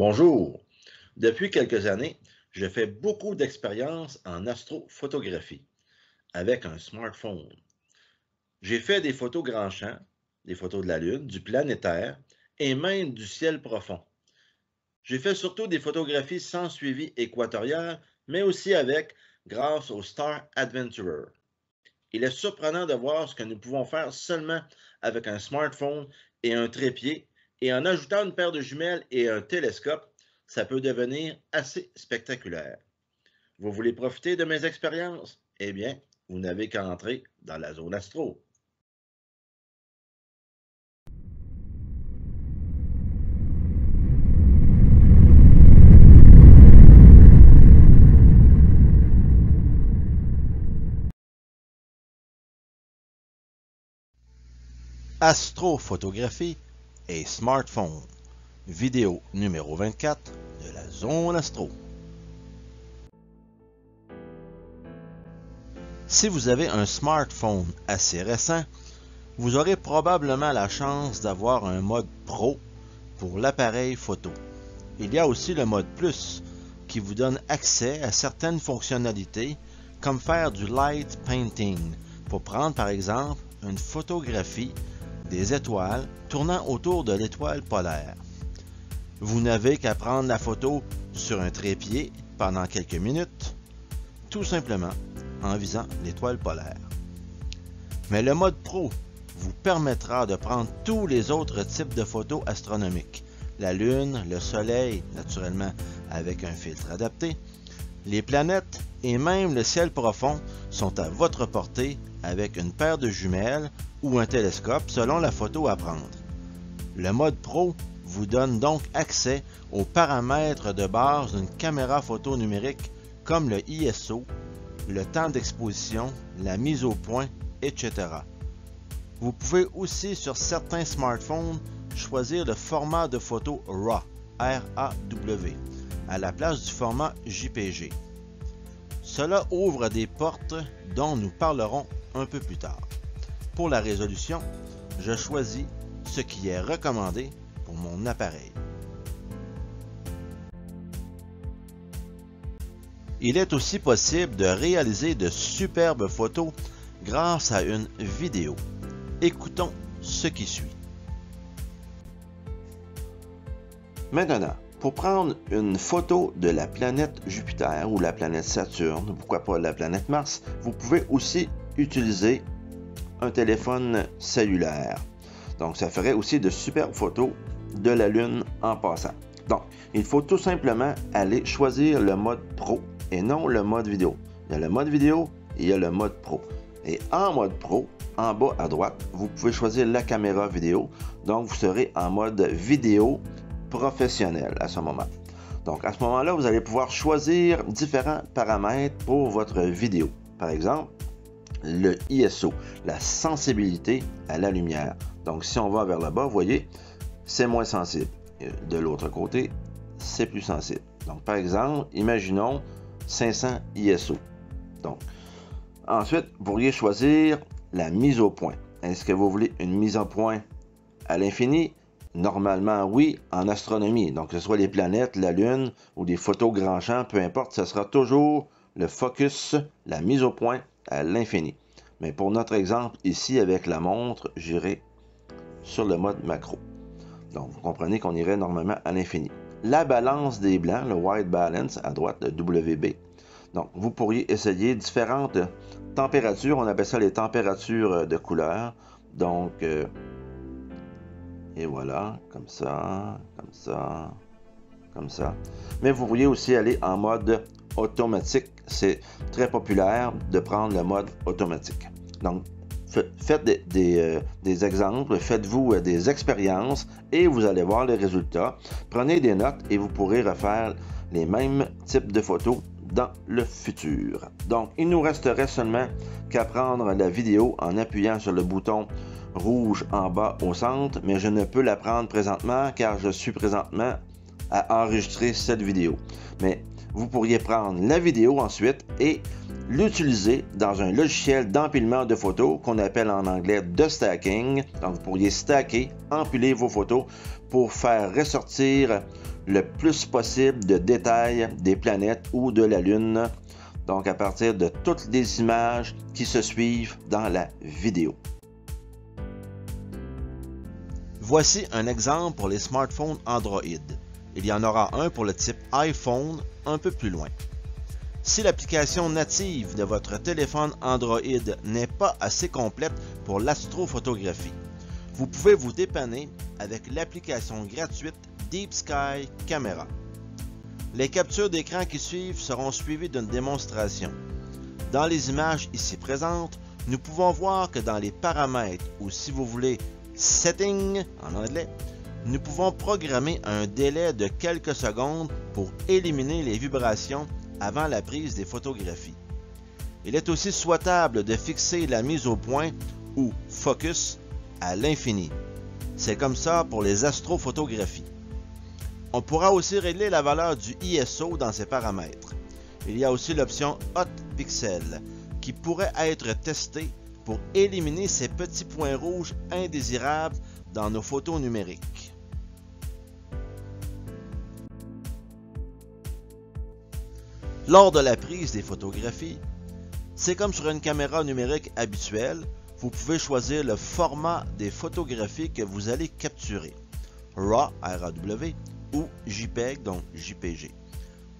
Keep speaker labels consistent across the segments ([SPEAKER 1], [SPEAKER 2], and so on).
[SPEAKER 1] Bonjour. Depuis quelques années, je fais beaucoup d'expériences en astrophotographie avec un smartphone. J'ai fait des photos grand champ, des photos de la Lune, du planétaire et même du ciel profond. J'ai fait surtout des photographies sans suivi équatorial, mais aussi avec grâce au Star Adventurer. Il est surprenant de voir ce que nous pouvons faire seulement avec un smartphone et un trépied, et en ajoutant une paire de jumelles et un télescope, ça peut devenir assez spectaculaire. Vous voulez profiter de mes expériences? Eh bien, vous n'avez qu'à entrer dans la zone astro. Astrophotographie et smartphone. Vidéo numéro 24 de la zone astro. Si vous avez un smartphone assez récent, vous aurez probablement la chance d'avoir un mode Pro pour l'appareil photo. Il y a aussi le mode Plus qui vous donne accès à certaines fonctionnalités comme faire du light painting pour prendre par exemple une photographie des étoiles tournant autour de l'étoile polaire. Vous n'avez qu'à prendre la photo sur un trépied pendant quelques minutes, tout simplement en visant l'étoile polaire. Mais le mode Pro vous permettra de prendre tous les autres types de photos astronomiques. La Lune, le Soleil, naturellement avec un filtre adapté, les planètes et même le ciel profond sont à votre portée avec une paire de jumelles ou un télescope selon la photo à prendre. Le mode Pro vous donne donc accès aux paramètres de base d'une caméra photo numérique comme le ISO, le temps d'exposition, la mise au point, etc. Vous pouvez aussi sur certains smartphones choisir le format de photo RAW, R-A-W, à la place du format JPG. Cela ouvre des portes dont nous parlerons un peu plus tard. Pour la résolution, je choisis ce qui est recommandé pour mon appareil. Il est aussi possible de réaliser de superbes photos grâce à une vidéo. Écoutons ce qui suit. Maintenant, pour prendre une photo de la planète Jupiter ou la planète Saturne, pourquoi pas la planète Mars, vous pouvez aussi utiliser un téléphone cellulaire. Donc, ça ferait aussi de superbes photos de la Lune en passant. Donc, il faut tout simplement aller choisir le mode Pro et non le mode vidéo. Il y a le mode vidéo et il y a le mode Pro. Et en mode Pro, en bas à droite, vous pouvez choisir la caméra vidéo. Donc, vous serez en mode vidéo professionnel à ce moment. Donc, à ce moment-là, vous allez pouvoir choisir différents paramètres pour votre vidéo. Par exemple, le ISO, la sensibilité à la lumière. Donc, si on va vers le bas, vous voyez, c'est moins sensible. De l'autre côté, c'est plus sensible. Donc, par exemple, imaginons 500 ISO. Donc, ensuite, vous pourriez choisir la mise au point. Est-ce que vous voulez une mise au point à l'infini? Normalement, oui, en astronomie. Donc, que ce soit les planètes, la Lune ou des photos grand champ, peu importe, ce sera toujours le focus, la mise au point à l'infini. Mais pour notre exemple, ici, avec la montre, j'irai sur le mode macro. Donc, vous comprenez qu'on irait normalement à l'infini. La balance des blancs, le white balance, à droite, le WB. Donc, vous pourriez essayer différentes températures. On appelle ça les températures de couleur. Donc, et voilà, comme ça, comme ça, comme ça. Mais vous pourriez aussi aller en mode automatique. C'est très populaire de prendre le mode automatique. Donc, faites des exemples, faites-vous des expériences et vous allez voir les résultats. Prenez des notes et vous pourrez refaire les mêmes types de photos dans le futur. Donc, il nous resterait seulement qu'à prendre la vidéo en appuyant sur le bouton rouge en bas au centre, mais je ne peux la prendre présentement car je suis présentement à enregistrer cette vidéo. Mais vous pourriez prendre la vidéo ensuite et l'utiliser dans un logiciel d'empilement de photos qu'on appelle en anglais de stacking. Donc, vous pourriez stacker, empiler vos photos pour faire ressortir le plus possible de détails des planètes ou de la Lune, donc à partir de toutes les images qui se suivent dans la vidéo. Voici un exemple pour les smartphones Android. Il y en aura un pour le type iPhone un peu plus loin. Si l'application native de votre téléphone Android n'est pas assez complète pour l'astrophotographie, vous pouvez vous dépanner avec l'application gratuite Deep Sky Camera. Les captures d'écran qui suivent seront suivies d'une démonstration. Dans les images ici présentes, nous pouvons voir que dans les paramètres ou si vous voulez Settings en anglais, nous pouvons programmer un délai de quelques secondes pour éliminer les vibrations avant la prise des photographies. Il est aussi souhaitable de fixer la mise au point ou focus à l'infini. C'est comme ça pour les astrophotographies. On pourra aussi régler la valeur du ISO dans ces paramètres. Il y a aussi l'option Hot Pixel qui pourrait être testée pour éliminer ces petits points rouges indésirables dans nos photos numériques. Lors de la prise des photographies, c'est comme sur une caméra numérique habituelle, vous pouvez choisir le format des photographies que vous allez capturer, RAW, RAW, ou JPEG, donc JPG.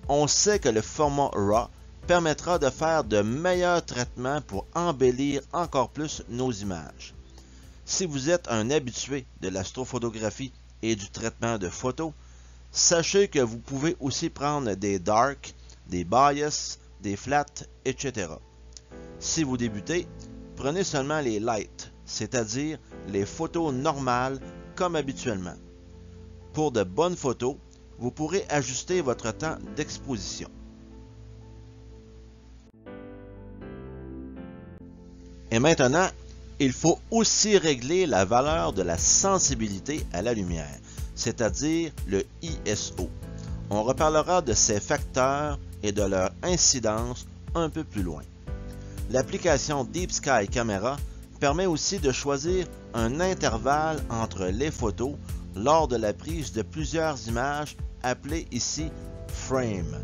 [SPEAKER 1] On sait que le format RAW permettra de faire de meilleurs traitements pour embellir encore plus nos images. Si vous êtes un habitué de l'astrophotographie et du traitement de photos, sachez que vous pouvez aussi prendre des dark, des bias, des flats, etc. Si vous débutez, prenez seulement les light, c'est-à-dire les photos normales comme habituellement. Pour de bonnes photos, vous pourrez ajuster votre temps d'exposition. Et maintenant, il faut aussi régler la valeur de la sensibilité à la lumière, c'est-à-dire le ISO. On reparlera de ces facteurs et de leur incidence un peu plus loin. L'application Deep Sky Camera permet aussi de choisir un intervalle entre les photos lors de la prise de plusieurs images appelé ici frame.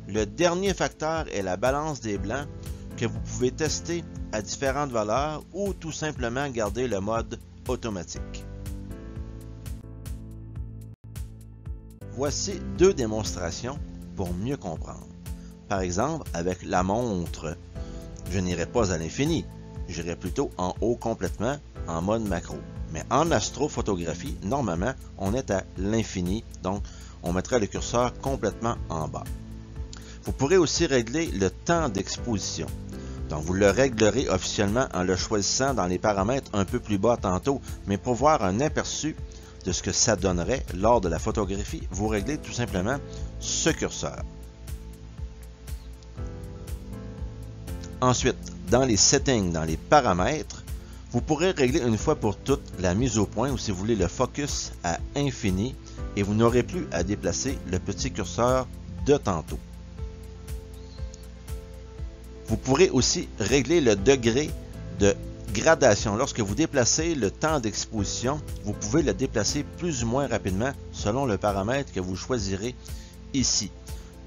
[SPEAKER 1] Le dernier facteur est la balance des blancs que vous pouvez tester à différentes valeurs ou tout simplement garder le mode automatique. Voici deux démonstrations pour mieux comprendre. Par exemple, avec la montre, je n'irai pas à l'infini, j'irai plutôt en haut complètement en mode macro. Mais en astrophotographie, normalement, on est à l'infini, donc on mettra le curseur complètement en bas. Vous pourrez aussi régler le temps d'exposition. Donc vous le réglerez officiellement en le choisissant dans les paramètres un peu plus bas tantôt, mais pour voir un aperçu de ce que ça donnerait lors de la photographie, vous réglez tout simplement ce curseur. Ensuite, dans les settings, dans les paramètres, vous pourrez régler une fois pour toutes la mise au point ou si vous voulez le focus à infini et vous n'aurez plus à déplacer le petit curseur de tantôt. Vous pourrez aussi régler le degré de gradation. Lorsque vous déplacez le temps d'exposition, vous pouvez le déplacer plus ou moins rapidement selon le paramètre que vous choisirez ici.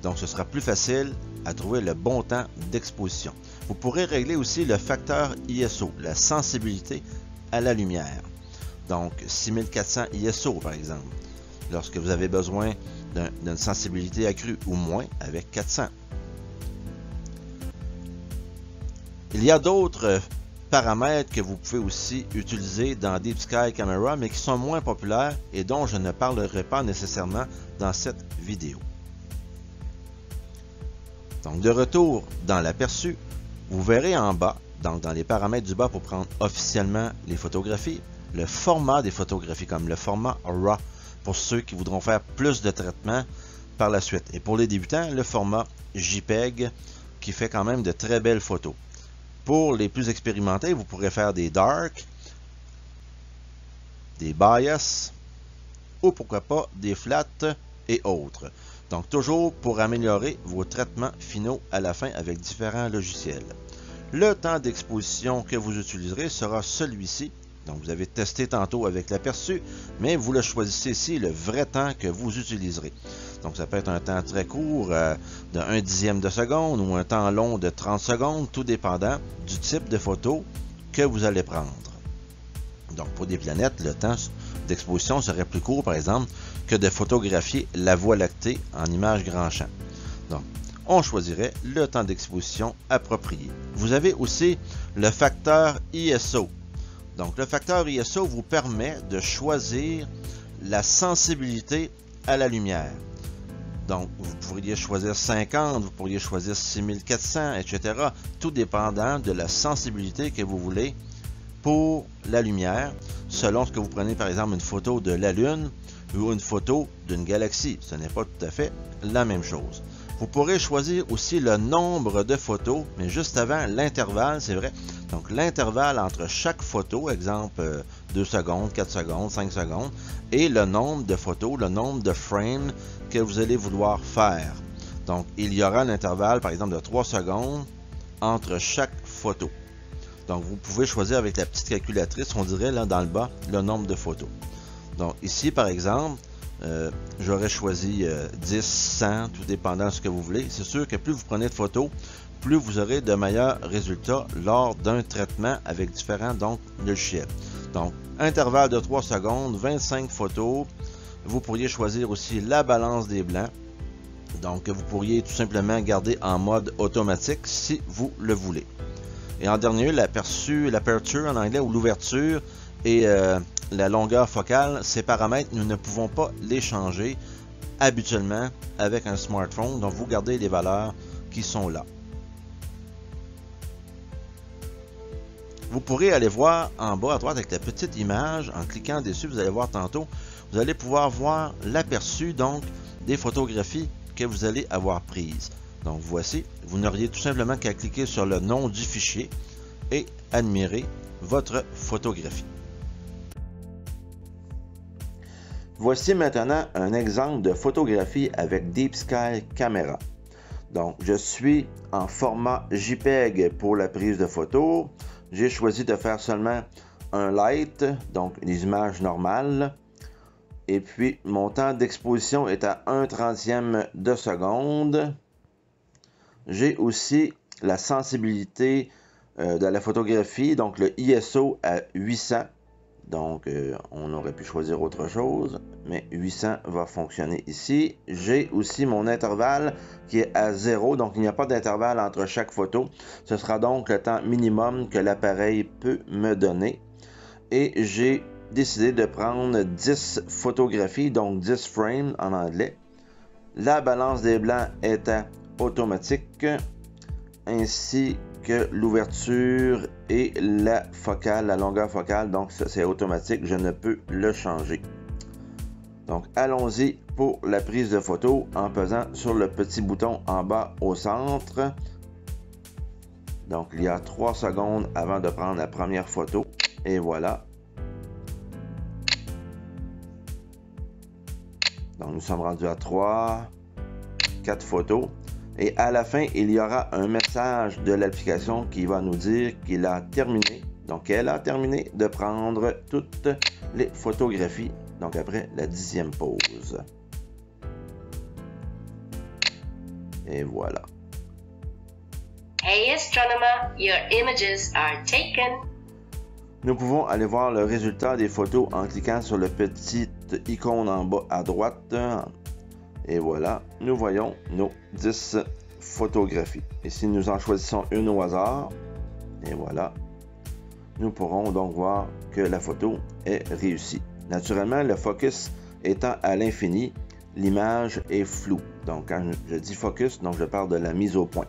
[SPEAKER 1] Donc ce sera plus facile à trouver le bon temps d'exposition. Vous pourrez régler aussi le facteur ISO, la sensibilité à la lumière. Donc 6400 ISO par exemple, lorsque vous avez besoin d'une sensibilité accrue ou moins avec 400. Il y a d'autres paramètres que vous pouvez aussi utiliser dans Deep Sky Camera, mais qui sont moins populaires et dont je ne parlerai pas nécessairement dans cette vidéo. Donc de retour dans l'aperçu, vous verrez en bas, donc dans les paramètres du bas pour prendre officiellement les photographies, le format des photographies comme le format RAW pour ceux qui voudront faire plus de traitements par la suite. Et pour les débutants, le format JPEG qui fait quand même de très belles photos. Pour les plus expérimentés, vous pourrez faire des dark, des bias ou pourquoi pas des flats et autres. Donc toujours pour améliorer vos traitements finaux à la fin avec différents logiciels. Le temps d'exposition que vous utiliserez sera celui-ci, Donc vous avez testé tantôt avec l'aperçu, mais vous le choisissez ici, le vrai temps que vous utiliserez. Donc ça peut être un temps très court de 1/10 de seconde ou un temps long de 30 secondes, tout dépendant du type de photo que vous allez prendre. Donc pour des planètes, le temps d'exposition serait plus court par exemple que de photographier la Voie lactée en image grand champ. Donc on choisirait le temps d'exposition approprié. Vous avez aussi le facteur ISO. Donc le facteur ISO vous permet de choisir la sensibilité à la lumière. Donc, vous pourriez choisir 50, vous pourriez choisir 6400, etc. Tout dépendant de la sensibilité que vous voulez pour la lumière, selon ce que vous prenez, par exemple, une photo de la Lune ou une photo d'une galaxie. Ce n'est pas tout à fait la même chose. Vous pourrez choisir aussi le nombre de photos, mais juste avant, l'intervalle, c'est vrai. Donc, l'intervalle entre chaque photo, exemple 2 secondes, 4 secondes, 5 secondes, et le nombre de photos, le nombre de frames que vous allez vouloir faire. Donc, il y aura un intervalle, par exemple, de 3 secondes entre chaque photo. Donc, vous pouvez choisir avec la petite calculatrice, on dirait là dans le bas, le nombre de photos. Donc, ici, par exemple, j'aurais choisi 10, 100, tout dépendant de ce que vous voulez. C'est sûr que plus vous prenez de photos, plus vous aurez de meilleurs résultats lors d'un traitement avec différents logiciels. Donc, intervalle de 3 secondes, 25 photos. Vous pourriez choisir aussi la balance des blancs. Donc, vous pourriez tout simplement garder en mode automatique si vous le voulez. Et en dernier, l'aperçu en anglais ou l'ouverture et la longueur focale, ces paramètres, nous ne pouvons pas les changer habituellement avec un smartphone. Donc, vous gardez les valeurs qui sont là. Vous pourrez aller voir en bas à droite avec la petite image, en cliquant dessus, vous allez voir tantôt, vous allez pouvoir voir l'aperçu donc des photographies que vous allez avoir prises. Donc voici, vous n'auriez tout simplement qu'à cliquer sur le nom du fichier et admirer votre photographie. Voici maintenant un exemple de photographie avec Deep Sky Camera. Donc je suis en format JPEG pour la prise de photo. J'ai choisi de faire seulement un light, donc des images normales. Et puis, mon temps d'exposition est à 1/30 de seconde. J'ai aussi la sensibilité de la photographie, donc le ISO à 800. Donc, on aurait pu choisir autre chose, mais 800 va fonctionner ici. J'ai aussi mon intervalle qui est à 0, donc il n'y a pas d'intervalle entre chaque photo. Ce sera donc le temps minimum que l'appareil peut me donner. Et j'ai décidé de prendre 10 photographies, donc 10 frames en anglais. La balance des blancs est à automatique, ainsi que l'ouverture et la focale, la longueur focale, donc ça c'est automatique, je ne peux le changer. Donc allons-y pour la prise de photo en pesant sur le petit bouton en bas au centre. Donc il y a 3 secondes avant de prendre la première photo et voilà. Donc nous sommes rendus à 4 photos. Et à la fin, il y aura un message de l'application qui va nous dire qu'il a terminé. Donc, elle a terminé de prendre toutes les photographies. Donc, après la 10e pause. Et voilà.
[SPEAKER 2] Hey astronomer, your images are taken.
[SPEAKER 1] Nous pouvons aller voir le résultat des photos en cliquant sur le petit icône en bas à droite. Et voilà, nous voyons nos 10 photographies. Et si nous en choisissons une au hasard, et voilà, nous pourrons donc voir que la photo est réussie. Naturellement, le focus étant à l'infini, l'image est floue. Donc, quand je dis focus, donc je parle de la mise au point.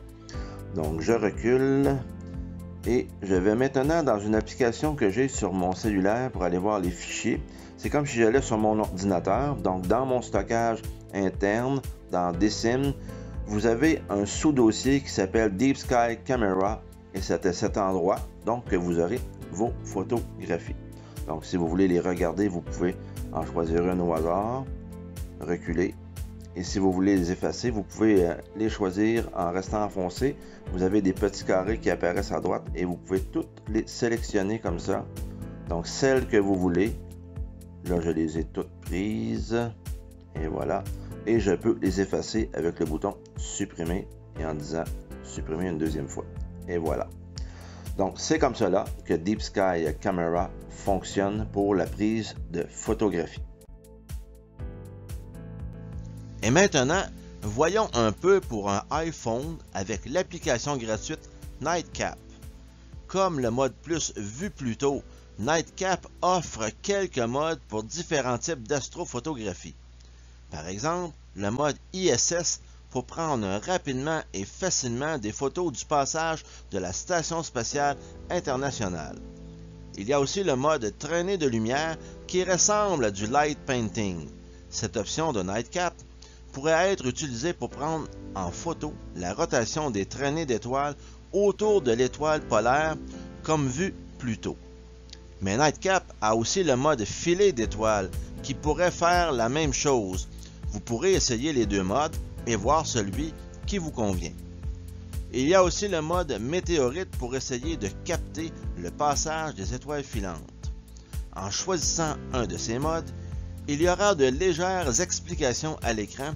[SPEAKER 1] Donc, je recule et je vais maintenant dans une application que j'ai sur mon cellulaire pour aller voir les fichiers. C'est comme si j'allais sur mon ordinateur. Donc, dans mon stockage interne, dans DSIM, vous avez un sous-dossier qui s'appelle Deep Sky Camera et c'est à cet endroit donc que vous aurez vos photographies. Donc, si vous voulez les regarder, vous pouvez en choisir une au hasard, reculer. Et si vous voulez les effacer, vous pouvez les choisir en restant enfoncé. Vous avez des petits carrés qui apparaissent à droite et vous pouvez toutes les sélectionner comme ça. Donc, celles que vous voulez. Là, je les ai toutes prises. Et voilà. Et je peux les effacer avec le bouton supprimer et en disant supprimer une deuxième fois. Et voilà. Donc, c'est comme cela que Deep Sky Camera fonctionne pour la prise de photographie. Et maintenant, voyons un peu pour un iPhone avec l'application gratuite Nightcap. Comme le mode plus vu plus tôt, Nightcap offre quelques modes pour différents types d'astrophotographie. Par exemple, le mode ISS pour prendre rapidement et facilement des photos du passage de la Station spatiale internationale. Il y a aussi le mode traînée de lumière qui ressemble à du light painting. Cette option de Nightcap pourrait être utilisée pour prendre en photo la rotation des traînées d'étoiles autour de l'étoile polaire comme vu plus tôt. Mais Nightcap a aussi le mode filet d'étoiles qui pourrait faire la même chose. Vous pourrez essayer les deux modes et voir celui qui vous convient. Il y a aussi le mode météorite pour essayer de capter le passage des étoiles filantes. En choisissant un de ces modes, il y aura de légères explications à l'écran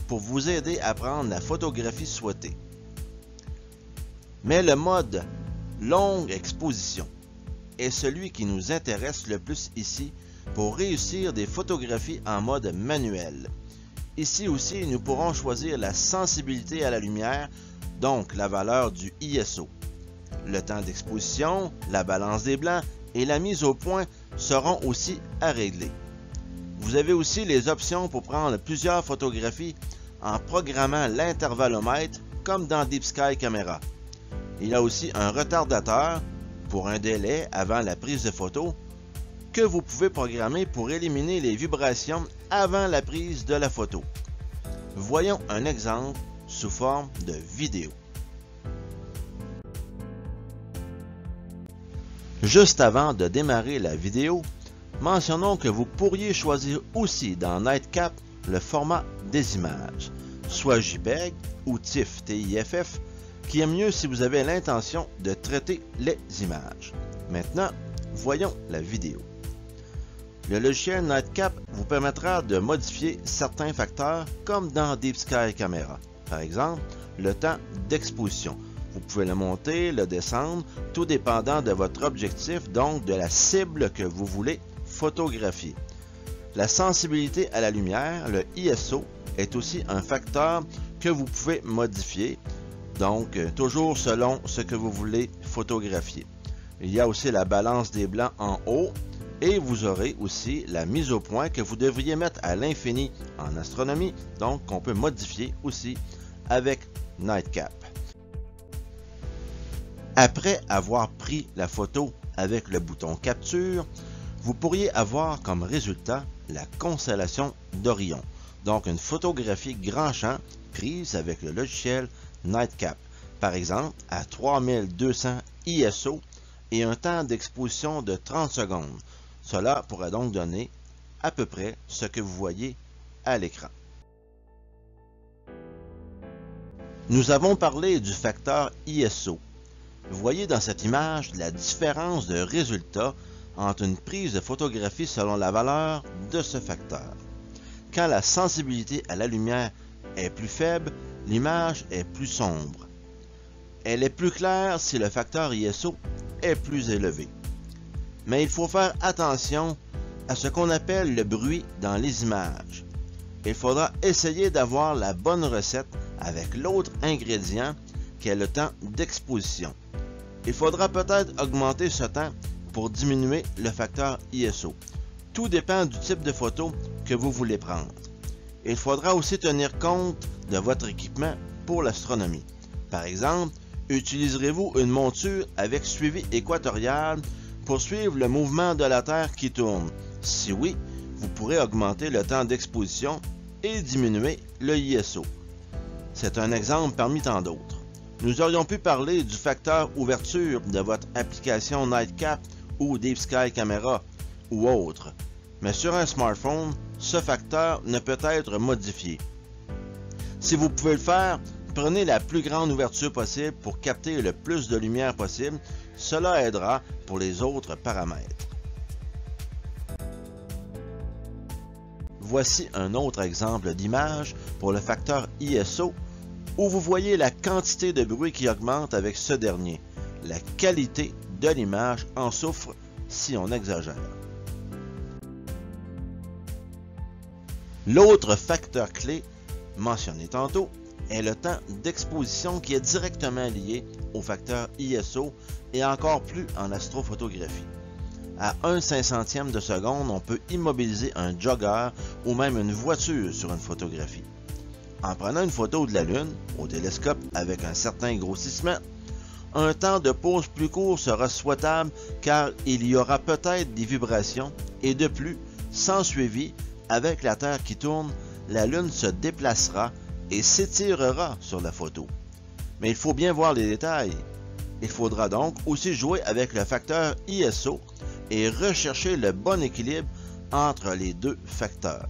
[SPEAKER 1] pour vous aider à prendre la photographie souhaitée. Mais le mode longue exposition est celui qui nous intéresse le plus ici pour réussir des photographies en mode manuel. Ici aussi, nous pourrons choisir la sensibilité à la lumière, donc la valeur du ISO. Le temps d'exposition, la balance des blancs et la mise au point seront aussi à régler. Vous avez aussi les options pour prendre plusieurs photographies en programmant l'intervallomètre comme dans Deep Sky Camera. Il y a aussi un retardateur pour un délai avant la prise de photo que vous pouvez programmer pour éliminer les vibrations avant la prise de la photo. Voyons un exemple sous forme de vidéo. Juste avant de démarrer la vidéo, mentionnons que vous pourriez choisir aussi dans Nightcap le format des images, soit JPEG ou TIFF, TIFF, qui est mieux si vous avez l'intention de traiter les images. Maintenant, voyons la vidéo. Le logiciel Nightcap vous permettra de modifier certains facteurs comme dans Deep Sky Camera. Par exemple, le temps d'exposition. Vous pouvez le monter, le descendre, tout dépendant de votre objectif, donc de la cible que vous voulez photographier. La sensibilité à la lumière, le ISO, est aussi un facteur que vous pouvez modifier, donc toujours selon ce que vous voulez photographier. Il y a aussi la balance des blancs en haut et vous aurez aussi la mise au point que vous devriez mettre à l'infini en astronomie, donc qu'on peut modifier aussi avec Nightcap. Après avoir pris la photo avec le bouton capture, vous pourriez avoir comme résultat la constellation d'Orion, donc une photographie grand champ prise avec le logiciel Nightcap, par exemple à 3200 ISO et un temps d'exposition de 30 secondes. Cela pourrait donc donner à peu près ce que vous voyez à l'écran. Nous avons parlé du facteur ISO. Vous voyez dans cette image la différence de résultat entre une prise de photographie selon la valeur de ce facteur. Quand la sensibilité à la lumière est plus faible, l'image est plus sombre. Elle est plus claire si le facteur ISO est plus élevé. Mais il faut faire attention à ce qu'on appelle le bruit dans les images. Il faudra essayer d'avoir la bonne recette avec l'autre ingrédient qui est le temps d'exposition. Il faudra peut-être augmenter ce temps pour diminuer le facteur ISO. Tout dépend du type de photo que vous voulez prendre. Il faudra aussi tenir compte de votre équipement pour l'astronomie. Par exemple, utiliserez-vous une monture avec suivi équatorial pour suivre le mouvement de la Terre qui tourne? Si oui, vous pourrez augmenter le temps d'exposition et diminuer le ISO. C'est un exemple parmi tant d'autres. Nous aurions pu parler du facteur ouverture de votre application Nightcap ou Deep Sky Camera ou autre, mais sur un smartphone, ce facteur ne peut être modifié. Si vous pouvez le faire, prenez la plus grande ouverture possible pour capter le plus de lumière possible. Cela aidera pour les autres paramètres. Voici un autre exemple d'image pour le facteur ISO où vous voyez la quantité de bruit qui augmente avec ce dernier. La qualité de l'image en souffre si on exagère. L'autre facteur clé mentionné tantôt est le temps d'exposition qui est directement lié au facteur ISO et encore plus en astrophotographie. À 1/500e de seconde, on peut immobiliser un jogger ou même une voiture sur une photographie. En prenant une photo de la Lune au télescope avec un certain grossissement, un temps de pause plus court sera souhaitable car il y aura peut-être des vibrations et de plus, sans suivi, avec la Terre qui tourne, la Lune se déplacera et s'étirera sur la photo. Mais il faut bien voir les détails. Il faudra donc aussi jouer avec le facteur ISO et rechercher le bon équilibre entre les deux facteurs.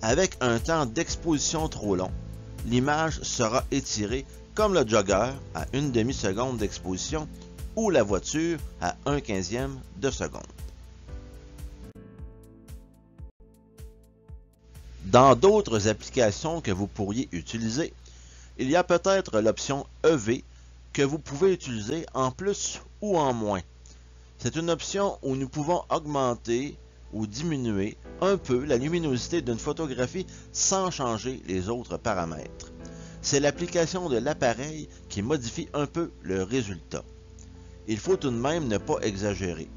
[SPEAKER 1] Avec un temps d'exposition trop long, l'image sera étirée comme le jogger à 1/2 seconde d'exposition ou la voiture à 1/15e de seconde. Dans d'autres applications que vous pourriez utiliser, il y a peut-être l'option EV que vous pouvez utiliser en plus ou en moins. C'est une option où nous pouvons augmenter ou diminuer un peu la luminosité d'une photographie sans changer les autres paramètres. C'est l'application de l'appareil qui modifie un peu le résultat. Il faut tout de même ne pas exagérer.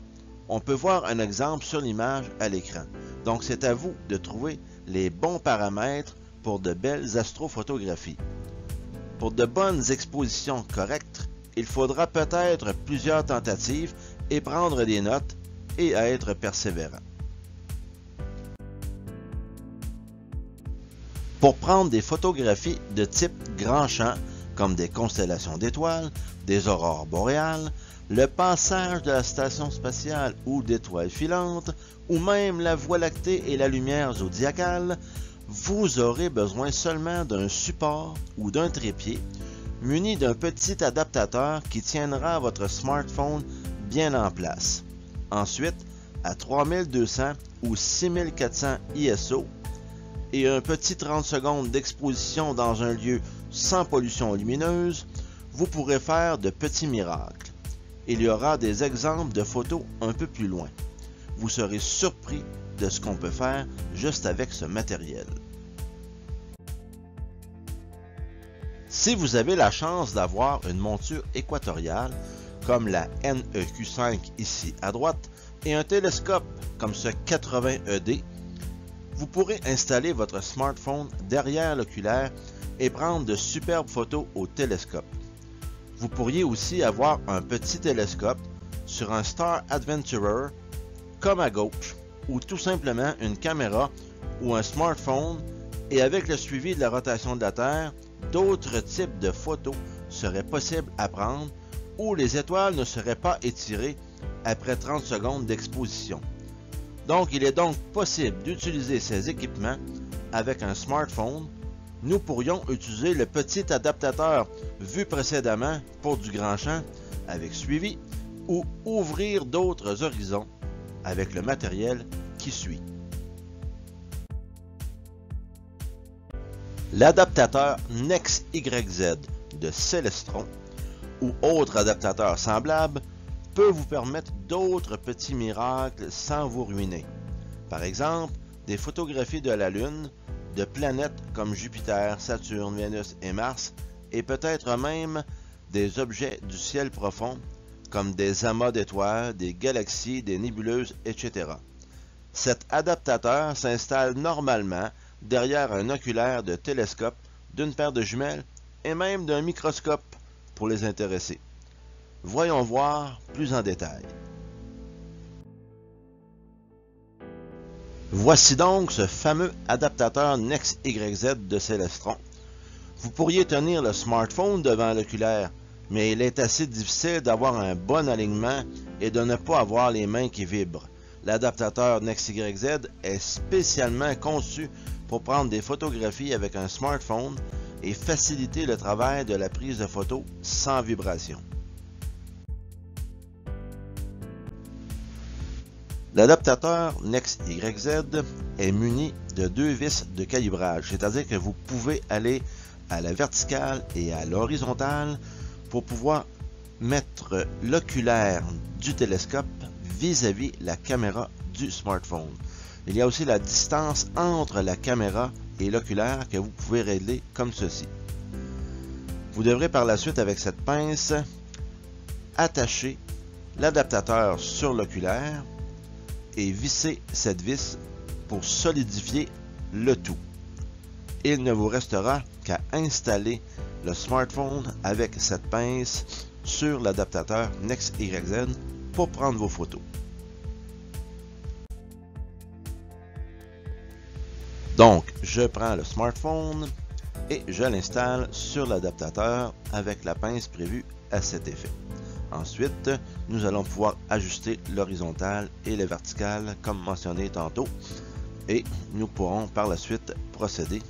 [SPEAKER 1] On peut voir un exemple sur l'image à l'écran, donc c'est à vous de trouver les bons paramètres pour de belles astrophotographies. Pour de bonnes expositions correctes, il faudra peut-être plusieurs tentatives et prendre des notes et être persévérant. Pour prendre des photographies de type grand champ, comme des constellations d'étoiles, des aurores boréales, le passage de la station spatiale ou d'étoiles filantes, ou même la Voie lactée et la lumière zodiacale, vous aurez besoin seulement d'un support ou d'un trépied muni d'un petit adaptateur qui tiendra votre smartphone bien en place. Ensuite, à 3200 ou 6400 ISO et un petit 30 secondes d'exposition dans un lieu sans pollution lumineuse, vous pourrez faire de petits miracles. Il y aura des exemples de photos un peu plus loin. Vous serez surpris de ce qu'on peut faire juste avec ce matériel. Si vous avez la chance d'avoir une monture équatoriale, comme la NEQ5 ici à droite, et un télescope comme ce 80ED, vous pourrez installer votre smartphone derrière l'oculaire et prendre de superbes photos au télescope. Vous pourriez aussi avoir un petit télescope sur un Star Adventurer comme à gauche, ou tout simplement une caméra ou un smartphone, et avec le suivi de la rotation de la Terre, d'autres types de photos seraient possibles à prendre où les étoiles ne seraient pas étirées après 30 secondes d'exposition. Donc, il est donc possible d'utiliser ces équipements avec un smartphone. Nous pourrions utiliser le petit adaptateur vu précédemment pour du grand champ avec suivi ou ouvrir d'autres horizons avec le matériel qui suit. L'adaptateur NEXYZ de Celestron ou autre adaptateur semblable peut vous permettre d'autres petits miracles sans vous ruiner. Par exemple, des photographies de la Lune, de planètes comme Jupiter, Saturne, Vénus et Mars, et peut-être même des objets du ciel profond, comme des amas d'étoiles, des galaxies, des nébuleuses, etc. Cet adaptateur s'installe normalement derrière un oculaire de télescope, d'une paire de jumelles et même d'un microscope pour les intéressés. Voyons voir plus en détail. Voici donc ce fameux adaptateur NEXYZ de Celestron. Vous pourriez tenir le smartphone devant l'oculaire, mais il est assez difficile d'avoir un bon alignement et de ne pas avoir les mains qui vibrent. L'adaptateur NEXYZ est spécialement conçu pour prendre des photographies avec un smartphone et faciliter le travail de la prise de photos sans vibration. L'adaptateur NEXYZ est muni de 2 vis de calibrage, c'est-à-dire que vous pouvez aller à la verticale et à l'horizontale pour pouvoir mettre l'oculaire du télescope vis-à-vis la caméra du smartphone. Il y a aussi la distance entre la caméra et l'oculaire que vous pouvez régler comme ceci. Vous devrez par la suite, avec cette pince, attacher l'adaptateur sur l'oculaire et visser cette vis pour solidifier le tout. Il ne vous restera qu'à installer le smartphone avec cette pince sur l'adaptateur NEXT-YZ pour prendre vos photos. Donc, je prends le smartphone et je l'installe sur l'adaptateur avec la pince prévue à cet effet. Ensuite, nous allons pouvoir ajuster l'horizontale et le vertical comme mentionné tantôt et nous pourrons par la suite procéder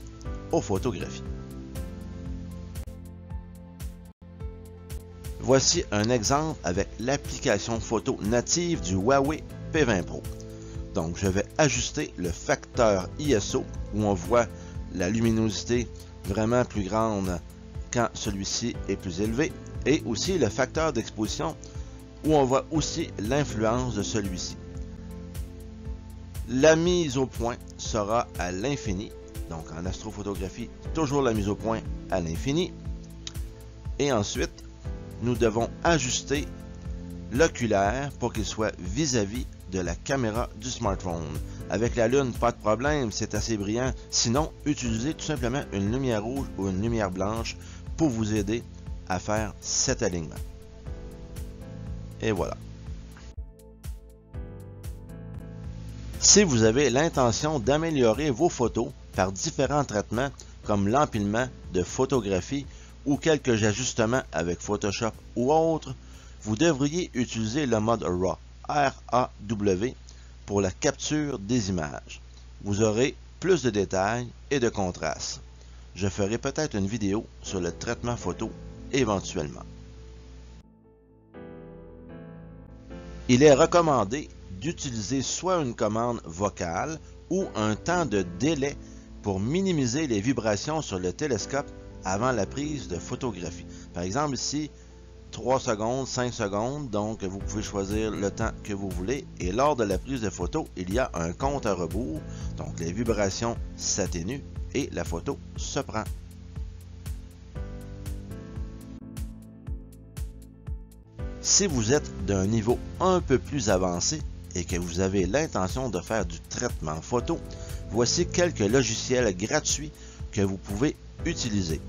[SPEAKER 1] aux photographies. Voici un exemple avec l'application photo native du Huawei P20 Pro. Donc, je vais ajuster le facteur ISO où on voit la luminosité vraiment plus grande quand celui-ci est plus élevé et aussi le facteur d'exposition où on voit aussi l'influence de celui-ci. La mise au point sera à l'infini, donc en astrophotographie, toujours la mise au point à l'infini. Et ensuite, nous devons ajuster l'oculaire pour qu'il soit vis-à-vis de la caméra du smartphone. Avec la lune, pas de problème, c'est assez brillant. Sinon, utilisez tout simplement une lumière rouge ou une lumière blanche pour vous aider à faire cet alignement. Et voilà. Si vous avez l'intention d'améliorer vos photos par différents traitements comme l'empilement de photographie ou quelques ajustements avec Photoshop ou autre, vous devriez utiliser le mode RAW, R-A-W, pour la capture des images. Vous aurez plus de détails et de contraste. Je ferai peut-être une vidéo sur le traitement photo éventuellement. Il est recommandé d'utiliser soit une commande vocale ou un temps de délai pour minimiser les vibrations sur le télescope avant la prise de photographie. Par exemple ici, 3 secondes, 5 secondes, donc vous pouvez choisir le temps que vous voulez et lors de la prise de photo, il y a un compte à rebours, donc les vibrations s'atténuent et la photo se prend. Si vous êtes d'un niveau un peu plus avancé et que vous avez l'intention de faire du traitement photo, voici quelques logiciels gratuits que vous pouvez utiliser.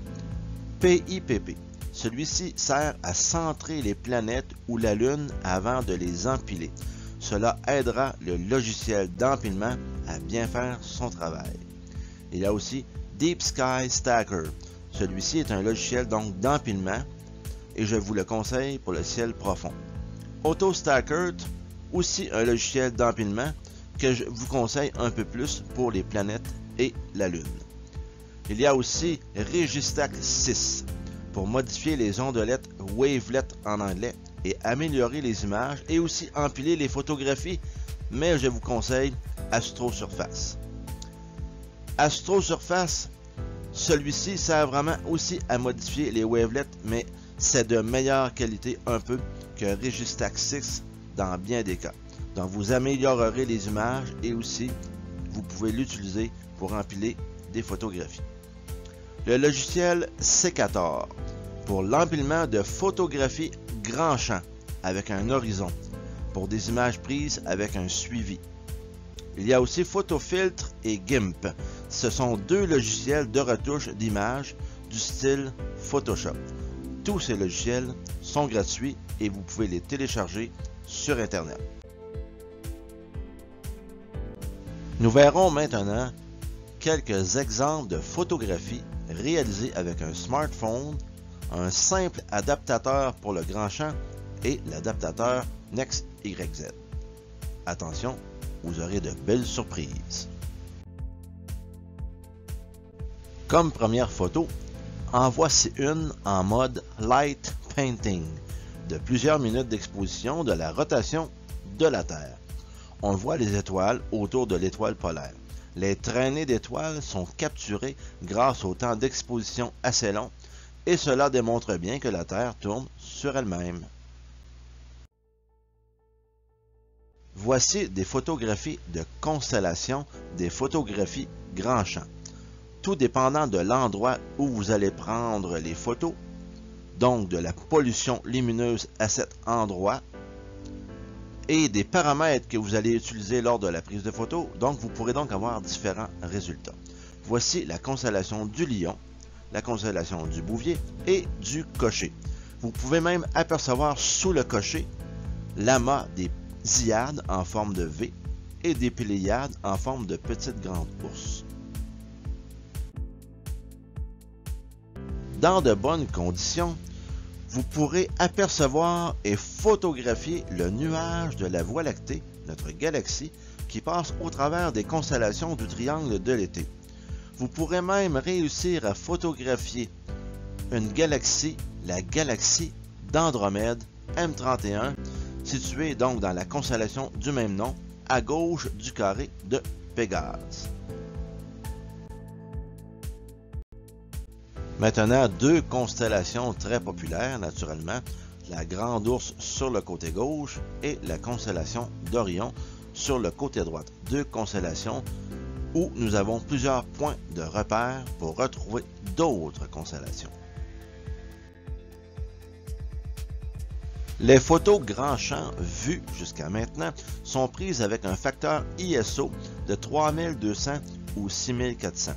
[SPEAKER 1] PIPP. Celui-ci sert à centrer les planètes ou la Lune avant de les empiler. Cela aidera le logiciel d'empilement à bien faire son travail. Il y a aussi Deep Sky Stacker. Celui-ci est un logiciel donc d'empilement et je vous le conseille pour le ciel profond. AutoStacker, aussi un logiciel d'empilement que je vous conseille un peu plus pour les planètes et la Lune. Il y a aussi Registack 6 pour modifier les ondelettes wavelet en anglais et améliorer les images et aussi empiler les photographies, mais je vous conseille AstroSurface. AstroSurface, celui-ci sert vraiment aussi à modifier les wavelets, mais c'est de meilleure qualité un peu que Registack 6 dans bien des cas. Donc vous améliorerez les images et aussi vous pouvez l'utiliser pour empiler des photographies. Le logiciel Secator pour l'empilement de photographies grand champ avec un horizon pour des images prises avec un suivi. Il y a aussi Photofiltre et GIMP. Ce sont deux logiciels de retouche d'images du style Photoshop. Tous ces logiciels sont gratuits et vous pouvez les télécharger sur Internet. Nous verrons maintenant quelques exemples de photographies réalisées avec un smartphone, un simple adaptateur pour le grand champ et l'adaptateur NEXT-YZ. Attention, vous aurez de belles surprises. Comme première photo, en voici une en mode Light Painting, de plusieurs minutes d'exposition de la rotation de la Terre. On voit les étoiles autour de l'étoile polaire. Les traînées d'étoiles sont capturées grâce au temps d'exposition assez long, et cela démontre bien que la Terre tourne sur elle-même. Voici des photographies de constellations, des photographies grand champ. Tout dépendant de l'endroit où vous allez prendre les photos, donc de la pollution lumineuse à cet endroit, et des paramètres que vous allez utiliser lors de la prise de photo, donc vous pourrez donc avoir différents résultats. Voici la constellation du Lion, la constellation du Bouvier et du Cocher. Vous pouvez même apercevoir sous le Cocher l'amas des Hyades en forme de V et des Pléiades en forme de petites grandes ours. Dans de bonnes conditions, vous pourrez apercevoir et photographier le nuage de la Voie lactée, notre galaxie, qui passe au travers des constellations du triangle de l'été. Vous pourrez même réussir à photographier une galaxie, la galaxie d'Andromède M31, située donc dans la constellation du même nom, à gauche du carré de Pégase. Maintenant, deux constellations très populaires, naturellement, la Grande Ourse sur le côté gauche et la constellation d'Orion sur le côté droit. Deux constellations où nous avons plusieurs points de repère pour retrouver d'autres constellations. Les photos grand champ vues jusqu'à maintenant sont prises avec un facteur ISO de 3200 ou 6400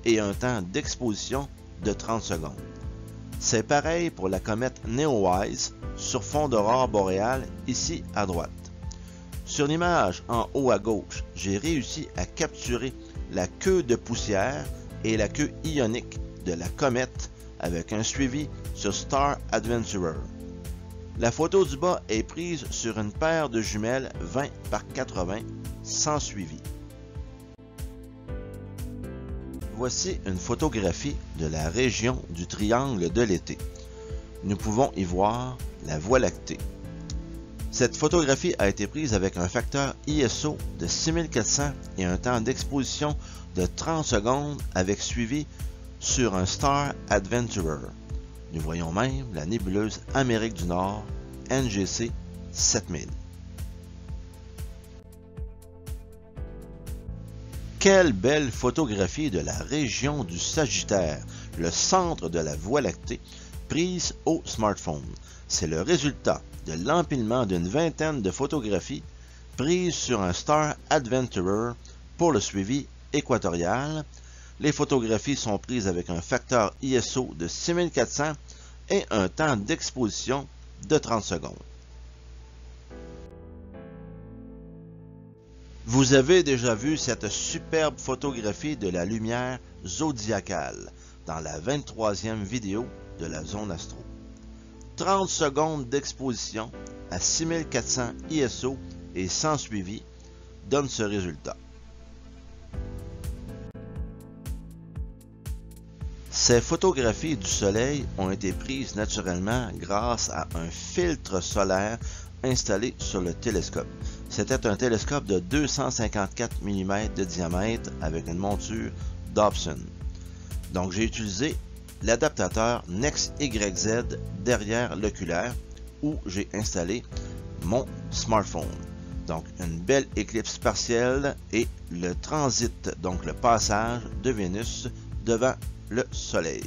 [SPEAKER 1] et un temps d'exposition de 30 secondes. C'est pareil pour la comète Neowise sur fond d'aurore boréale ici à droite. Sur l'image en haut à gauche, j'ai réussi à capturer la queue de poussière et la queue ionique de la comète avec un suivi sur Star Adventurer. La photo du bas est prise sur une paire de jumelles 20 par 80 sans suivi. Voici une photographie de la région du triangle de l'été. Nous pouvons y voir la Voie lactée. Cette photographie a été prise avec un facteur ISO de 6400 et un temps d'exposition de 30 secondes avec suivi sur un Star Adventurer. Nous voyons même la nébuleuse Amérique du Nord NGC 7000. Quelle belle photographie de la région du Sagittaire, le centre de la Voie lactée, prise au smartphone. C'est le résultat de l'empilement d'une vingtaine de photographies prises sur un Star Adventurer pour le suivi équatorial. Les photographies sont prises avec un facteur ISO de 6400 et un temps d'exposition de 30 secondes. Vous avez déjà vu cette superbe photographie de la lumière zodiacale dans la 23e vidéo de la Zone Astro. 30 secondes d'exposition à 6400 ISO et sans suivi donne ce résultat. Ces photographies du soleil ont été prises naturellement grâce à un filtre solaire installé sur le télescope. C'était un télescope de 254 mm de diamètre avec une monture Dobson. Donc j'ai utilisé l'adaptateur NEX-YZ derrière l'oculaire où j'ai installé mon smartphone. Donc une belle éclipse partielle et le transit, donc le passage de Vénus devant le Soleil.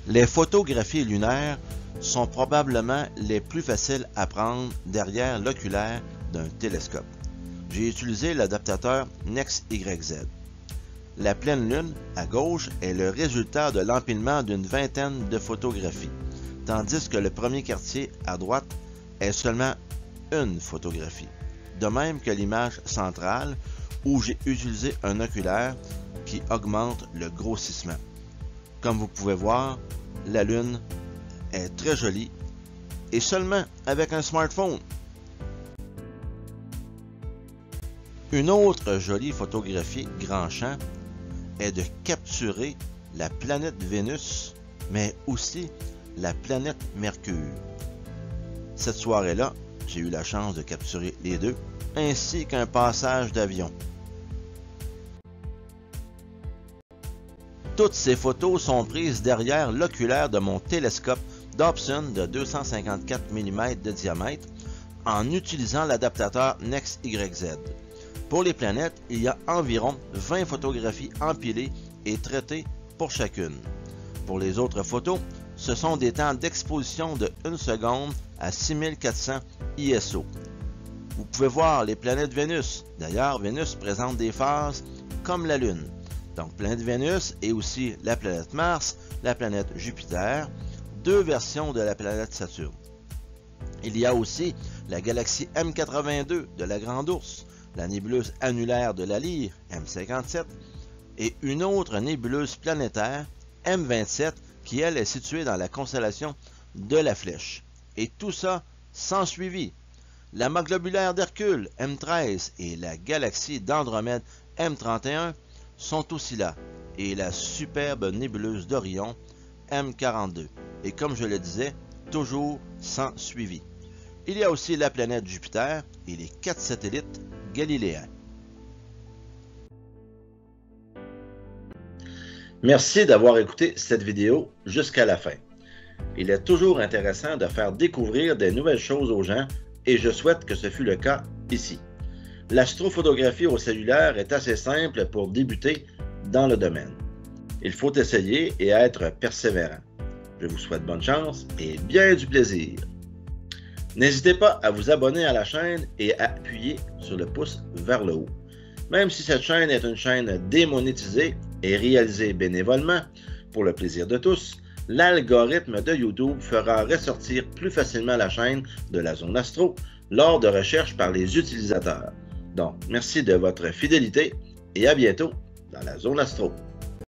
[SPEAKER 1] Les photographies lunaires sont probablement les plus faciles à prendre derrière l'oculaire d'un télescope. J'ai utilisé l'adaptateur NEX-YZ. La pleine lune, à gauche, est le résultat de l'empilement d'une vingtaine de photographies, tandis que le premier quartier, à droite, est seulement une photographie. De même que l'image centrale, où j'ai utilisé un oculaire qui augmente le grossissement. Comme vous pouvez voir, la lune est très jolie et seulement avec un smartphone. Une autre jolie photographie grand champ est de capturer la planète Vénus, mais aussi la planète Mercure. Cette soirée-là, j'ai eu la chance de capturer les deux, ainsi qu'un passage d'avion. Toutes ces photos sont prises derrière l'oculaire de mon télescope Dobson de 254 mm de diamètre en utilisant l'adaptateur NEXT-YZ. Pour les planètes, il y a environ 20 photographies empilées et traitées pour chacune. Pour les autres photos, ce sont des temps d'exposition de 1 seconde à 6400 ISO. Vous pouvez voir les planètes Vénus. D'ailleurs, Vénus présente des phases comme la Lune. Donc, planète Vénus et aussi la planète Mars, la planète Jupiter, deux versions de la planète Saturne. Il y a aussi la galaxie M82 de la Grande Ourse, la nébuleuse annulaire de la Lyre, M57, et une autre nébuleuse planétaire, M27, qui elle est située dans la constellation de la Flèche. Et tout ça sans suivi. La Mac globulaire d'Hercule, M13, et la galaxie d'Andromède, M31, sont aussi là, et la superbe nébuleuse d'Orion, M42. Et comme je le disais, toujours sans suivi. Il y a aussi la planète Jupiter et les 4 satellites galiléens. Merci d'avoir écouté cette vidéo jusqu'à la fin. Il est toujours intéressant de faire découvrir des nouvelles choses aux gens et je souhaite que ce fût le cas ici. L'astrophotographie au cellulaire est assez simple pour débuter dans le domaine. Il faut essayer et être persévérant. Je vous souhaite bonne chance et bien du plaisir. N'hésitez pas à vous abonner à la chaîne et à appuyer sur le pouce vers le haut. Même si cette chaîne est une chaîne démonétisée et réalisée bénévolement pour le plaisir de tous, l'algorithme de YouTube fera ressortir plus facilement la chaîne de la Zone Astro lors de recherches par les utilisateurs. Donc, merci de votre fidélité et à bientôt dans la Zone Astro.